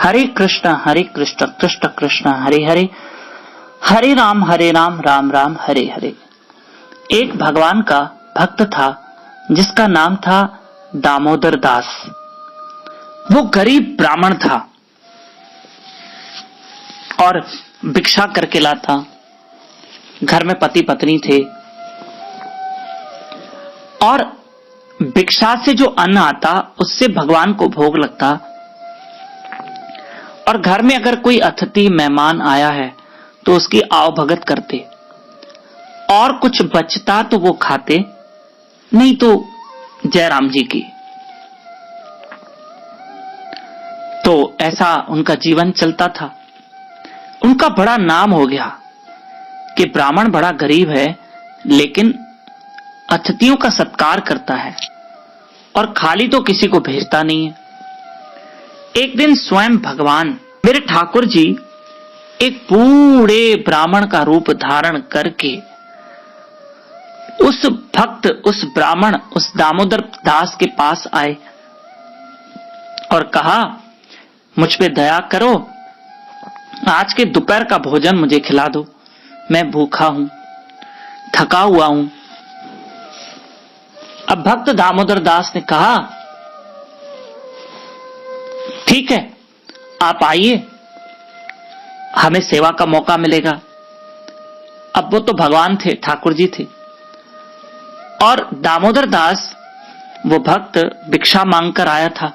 हरे कृष्ण कृष्ण कृष्ण हरे हरे, हरे राम राम राम हरे हरे। एक भगवान का भक्त था जिसका नाम था दामोदर दास। वो गरीब ब्राह्मण था और भिक्षा करके लाता। घर में पति पत्नी थे और भिक्षा से जो अन्न आता उससे भगवान को भोग लगता। और घर में अगर कोई अतिथि मेहमान आया है तो उसकी आवभगत करते, और कुछ बचता तो वो खाते, नहीं तो जयराम जी की। तो ऐसा उनका जीवन चलता था। उनका बड़ा नाम हो गया कि ब्राह्मण बड़ा गरीब है लेकिन अतिथियों का सत्कार करता है और खाली तो किसी को भेजता नहीं है। एक दिन स्वयं भगवान मेरे ठाकुर जी एक बूढ़े ब्राह्मण का रूप धारण करके उस भक्त, उस ब्राह्मण, उस दामोदर दास के पास आए और कहा, मुझ पे दया करो, आज के दोपहर का भोजन मुझे खिला दो, मैं भूखा हूं, थका हुआ हूं। अब भक्त दामोदर दास ने कहा, ठीक है, आप आइए, हमें सेवा का मौका मिलेगा। अब वो तो भगवान थे, ठाकुर जी थे, और दामोदर दास वो भक्त भिक्षा मांगकर आया था।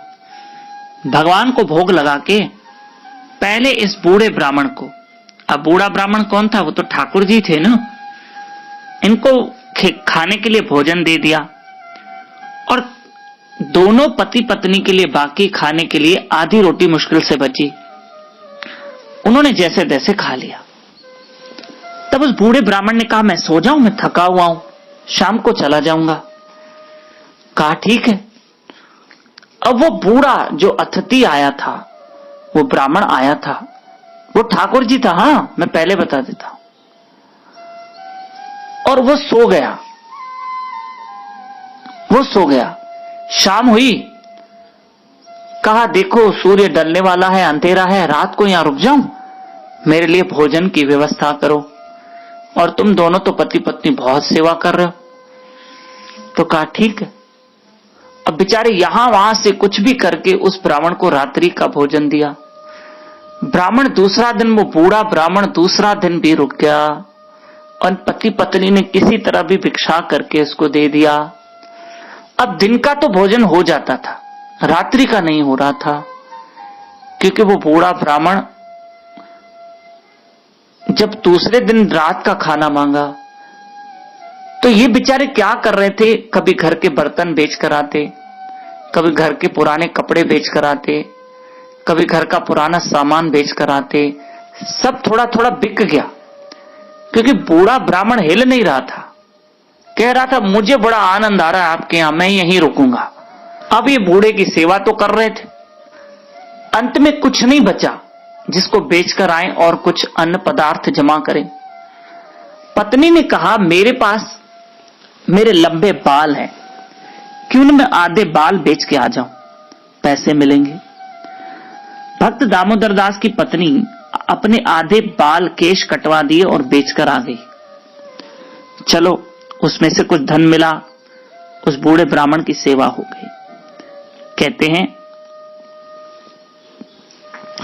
भगवान को भोग लगा के पहले इस बूढ़े ब्राह्मण को, अब बूढ़ा ब्राह्मण कौन था, वो तो ठाकुर जी थे ना, इनको खाने के लिए भोजन दे दिया और दोनों पति पत्नी के लिए बाकी खाने के लिए आधी रोटी मुश्किल से बची। उन्होंने जैसे तैसे खा लिया। तब उस बूढ़े ब्राह्मण ने कहा, मैं सो जाऊं, मैं थका हुआ हूं, शाम को चला जाऊंगा। कहा ठीक है। अब वो बूढ़ा जो अतिथि आया था, वो ब्राह्मण आया था, वो ठाकुर जी था, हां मैं पहले बता देता हूं। और वो सो गया, वो सो गया। शाम हुई, कहा देखो सूर्य ढलने वाला है, अंधेरा है, रात को यहां रुक जाऊं, मेरे लिए भोजन की व्यवस्था करो, और तुम दोनों तो पति पत्नी बहुत सेवा कर रहे हो। तो कहा ठीक है। अब बेचारे यहां वहां से कुछ भी करके उस ब्राह्मण को रात्रि का भोजन दिया। ब्राह्मण दूसरा दिन, वो बूढ़ा ब्राह्मण दूसरा दिन भी रुक गया और पति पत्नी ने किसी तरह भी भिक्षा करके उसको दे दिया। अब दिन का तो भोजन हो जाता था, रात्रि का नहीं हो रहा था, क्योंकि वो बूढ़ा ब्राह्मण जब दूसरे दिन रात का खाना मांगा तो ये बेचारे क्या कर रहे थे, कभी घर के बर्तन बेच कर आते, कभी घर के पुराने कपड़े बेच कर आते, कभी घर का पुराना सामान बेच कर आते। सब थोड़ा थोड़ा बिक गया क्योंकि बूढ़ा ब्राह्मण हिल नहीं रहा था। कह रहा था, मुझे बड़ा आनंद आ रहा है आपके यहां, मैं यहीं रुकूंगा। अब ये बूढ़े की सेवा तो कर रहे थे। अंत में कुछ नहीं बचा जिसको बेचकर आए और कुछ अन्न पदार्थ जमा करें। पत्नी ने कहा, मेरे पास मेरे लंबे बाल हैं, क्यों न मैं आधे बाल बेच के आ जाऊं, पैसे मिलेंगे। भक्त दामोदर दास की पत्नी अपने आधे बाल केश कटवा दिए और बेचकर आ गई। चलो, उसमें से कुछ धन मिला, उस बूढ़े ब्राह्मण की सेवा हो गई। कहते हैं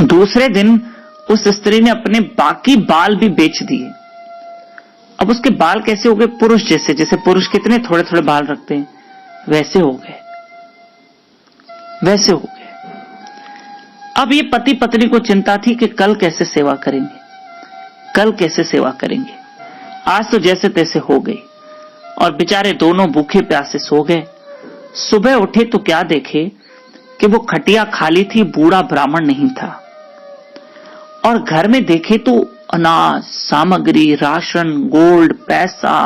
दूसरे दिन उस स्त्री ने अपने बाकी बाल भी बेच दिए। अब उसके बाल कैसे हो गए, पुरुष जैसे, जैसे पुरुष कितने थोड़े थोड़े बाल रखते हैं, वैसे हो गए, वैसे हो गए। अब ये पति पत्नी को चिंता थी कि कल कैसे सेवा करेंगे, कल कैसे सेवा करेंगे। आज तो जैसे तैसे हो गई और बेचारे दोनों भूखे प्यासे सो गए। सुबह उठे तो क्या देखे कि वो खटिया खाली थी, बूढ़ा ब्राह्मण नहीं था। और घर में देखे तो अनाज सामग्री, राशन, गोल्ड, पैसा,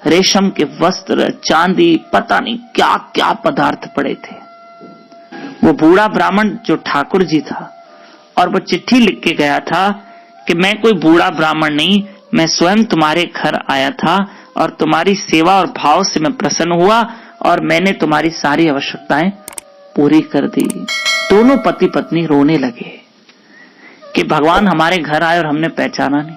रेशम के वस्त्र, चांदी, पता नहीं क्या क्या पदार्थ पड़े थे। वो बूढ़ा ब्राह्मण जो ठाकुर जी था, और वो चिट्ठी लिख के गया था कि मैं कोई बूढ़ा ब्राह्मण नहीं, मैं स्वयं तुम्हारे घर आया था और तुम्हारी सेवा और भाव से मैं प्रसन्न हुआ और मैंने तुम्हारी सारी आवश्यकताएं पूरी कर दी। दोनों पति पत्नी रोने लगे। कि भगवान हमारे घर आए और हमने पहचाना नहीं।